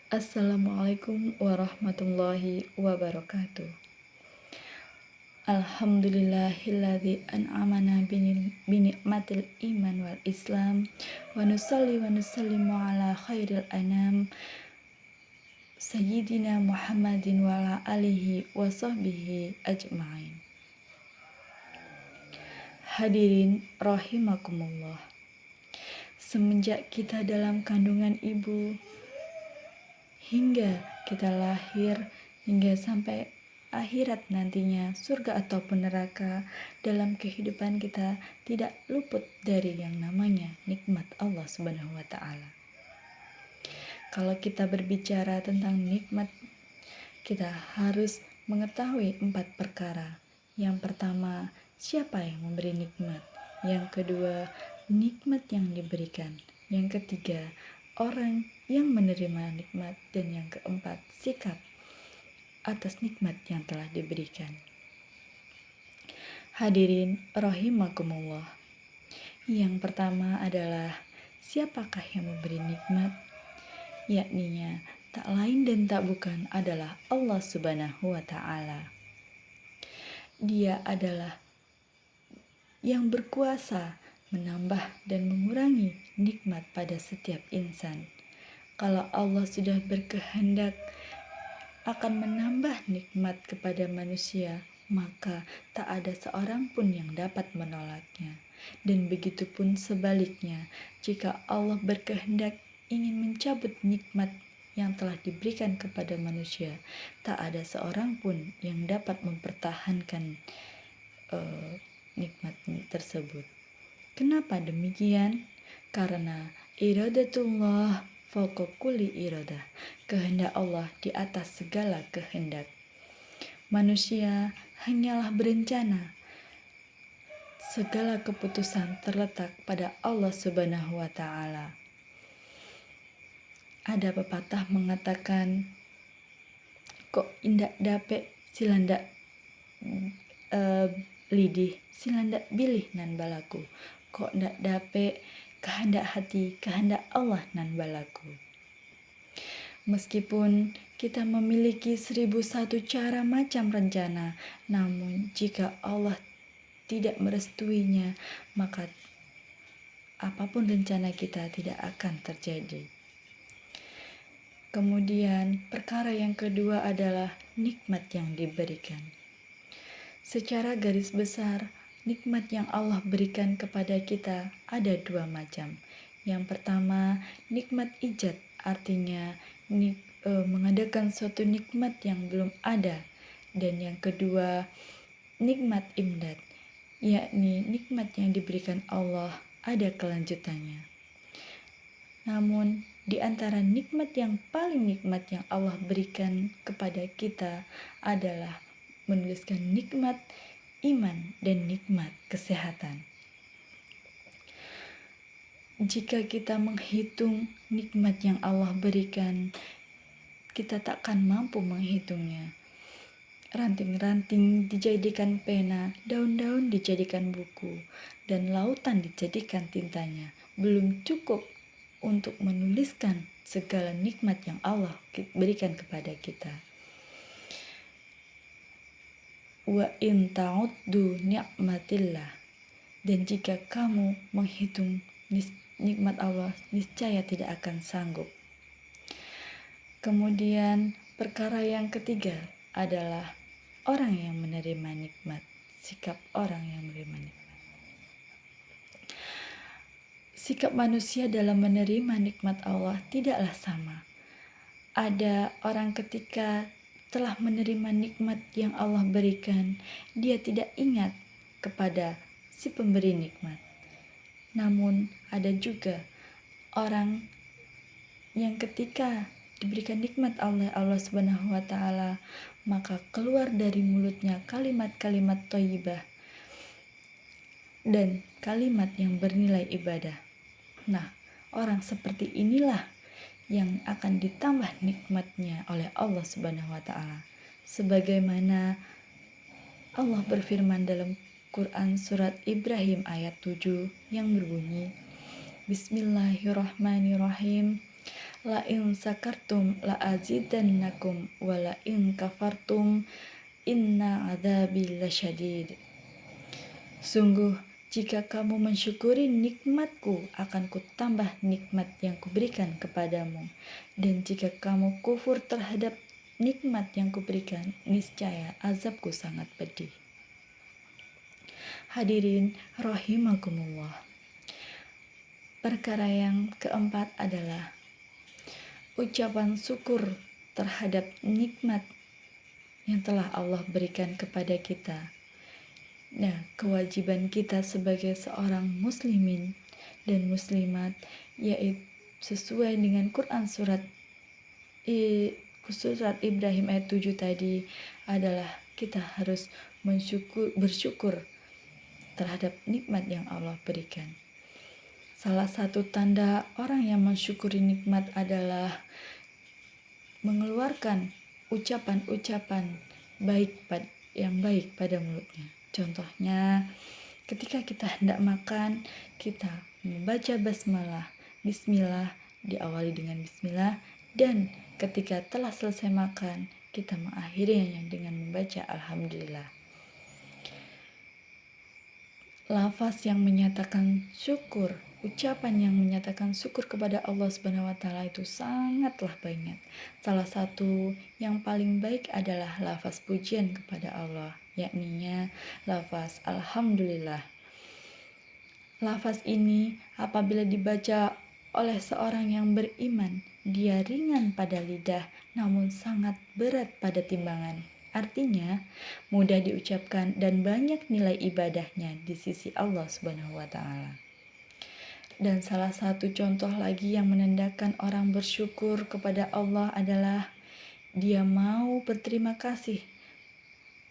Assalamualaikum warahmatullahi wabarakatuh. Alhamdulillahilladzi an'amana binikmatil iman wal islam wa nusalli wa nusallimu ala khairil anam sayyidina Muhammadin wa ala alihi wa sahbihi ajma'in. Hadirin rahimakumullah. Semenjak kita dalam kandungan ibu hingga kita lahir, hingga sampai akhirat nantinya, surga ataupun neraka, dalam kehidupan kita tidak luput dari yang namanya nikmat Allah Subhanahu wa Ta'ala. Kalau kita berbicara tentang nikmat, kita harus mengetahui 4 perkara. Yang pertama, siapa yang memberi nikmat? Yang kedua, nikmat yang diberikan. Yang ketiga, orang yang menerima nikmat. Dan yang keempat, sikap atas nikmat yang telah diberikan. Hadirin rahimakumullah. Yang pertama adalah siapakah yang memberi nikmat? Yakninya tak lain dan tak bukan adalah Allah Subhanahu wa Ta'ala. Dia adalah yang berkuasa menambah dan mengurangi nikmat pada setiap insan. Kalau Allah sudah berkehendak akan menambah nikmat kepada manusia, maka tak ada seorang pun yang dapat menolaknya. Dan begitu pun sebaliknya, jika Allah berkehendak ingin mencabut nikmat yang telah diberikan kepada manusia, tak ada seorang pun yang dapat mempertahankan nikmat tersebut. Kenapa demikian? Karena iradatullah fauqa kulli iradah. Kehendak Allah di atas segala kehendak. Manusia hanyalah berencana. Segala keputusan terletak pada Allah Subhanahu wa Ta'ala. Ada pepatah mengatakan, kok indak dape silandak lidih, silandak bilih nan balaku. Kok ndak dape kehendak hati, kehendak Allah nan balaku. Meskipun kita memiliki 1001 cara macam rencana, namun jika Allah tidak merestuinya, maka apapun rencana kita tidak akan terjadi. Kemudian perkara yang kedua adalah nikmat yang diberikan. Secara garis besar, nikmat yang Allah berikan kepada kita ada 2 macam. Yang pertama, nikmat ijad, artinya mengadakan suatu nikmat yang belum ada. Dan yang kedua, nikmat imdad, yakni nikmat yang diberikan Allah ada kelanjutannya. Namun, di antara nikmat yang paling nikmat yang Allah berikan kepada kita adalah menuliskan nikmat iman dan nikmat kesehatan. Jika kita menghitung nikmat yang Allah berikan, kita takkan mampu menghitungnya. Ranting-ranting dijadikan pena, daun-daun dijadikan buku, dan lautan dijadikan tintanya. Belum cukup untuk menuliskan segala nikmat yang Allah berikan kepada kita. Wa in ta'uddu ni'matillah. Dan jika kamu menghitung nikmat Allah, niscaya tidak akan sanggup. Kemudian perkara yang ketiga adalah orang yang menerima nikmat, sikap orang yang menerima nikmat. Sikap manusia dalam menerima nikmat Allah tidaklah sama. Ada orang ketika telah menerima nikmat yang Allah berikan, dia tidak ingat kepada si pemberi nikmat. Namun ada juga orang yang ketika diberikan nikmat oleh Allah Subhanahu wa Ta'ala, maka keluar dari mulutnya kalimat-kalimat thayyibah dan kalimat yang bernilai ibadah. Nah, orang seperti inilah yang akan ditambah nikmatnya oleh Allah Subhanahu wa Ta'ala. Sebagaimana Allah berfirman dalam Quran surat Ibrahim ayat 7 yang berbunyi, Bismillahirrahmanirrahim. La in sakartum la azidannakum wa la in kafartum inna adzabi lasyadid. Sungguh, jika kamu mensyukuri nikmatku, akan kutambah nikmat yang kuberikan kepadamu. Dan jika kamu kufur terhadap nikmat yang kuberikan, niscaya azabku sangat pedih. Hadirin rahimakumullah. Perkara yang keempat adalah ucapan syukur terhadap nikmat yang telah Allah berikan kepada kita. Nah, kewajiban kita sebagai seorang muslimin dan muslimat yaitu sesuai dengan Quran surat Ibrahim ayat 7 tadi adalah kita harus bersyukur terhadap nikmat yang Allah berikan. Salah satu tanda orang yang mensyukuri nikmat adalah mengeluarkan ucapan-ucapan yang baik pada mulutnya. Contohnya, ketika kita hendak makan, kita membaca bismillah, diawali dengan bismillah, dan ketika telah selesai makan, kita mengakhirinya dengan membaca alhamdulillah. Lafaz yang menyatakan syukur, ucapan yang menyatakan syukur kepada Allah Subhanahu wa taala itu sangatlah banyak. Salah satu yang paling baik adalah lafaz pujian kepada Allah, yakninya lafaz alhamdulillah. Lafaz ini apabila dibaca oleh seorang yang beriman, dia ringan pada lidah namun sangat berat pada timbangan. Artinya, mudah diucapkan dan banyak nilai ibadahnya di sisi Allah Subhanahu wa taala. Dan salah satu contoh lagi yang menandakan orang bersyukur kepada Allah adalah dia mau berterima kasih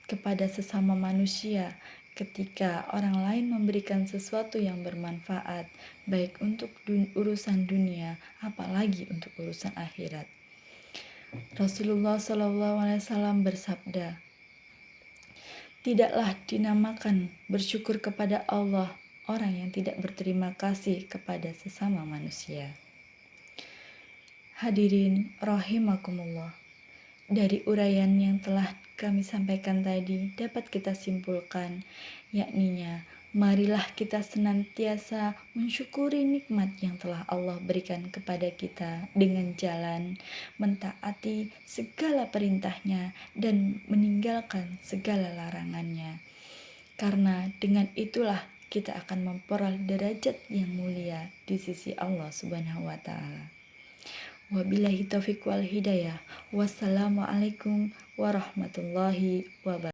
kepada sesama manusia ketika orang lain memberikan sesuatu yang bermanfaat, baik untuk urusan dunia, apalagi untuk urusan akhirat. Rasulullah SAW bersabda, tidaklah dinamakan bersyukur kepada Allah orang yang tidak berterima kasih kepada sesama manusia. Hadirin rahimakumullah. Dari uraian yang telah kami sampaikan tadi dapat kita simpulkan, yakninya marilah kita senantiasa mensyukuri nikmat yang telah Allah berikan kepada kita dengan jalan mentaati segala perintahnya dan meninggalkan segala larangannya. Karena dengan itulah kita akan memperoleh derajat yang mulia di sisi Allah Subhanahu wa taala. Wabillahi taufiq wal hidayah. Wassalamualaikum warahmatullahi wabarakatuh.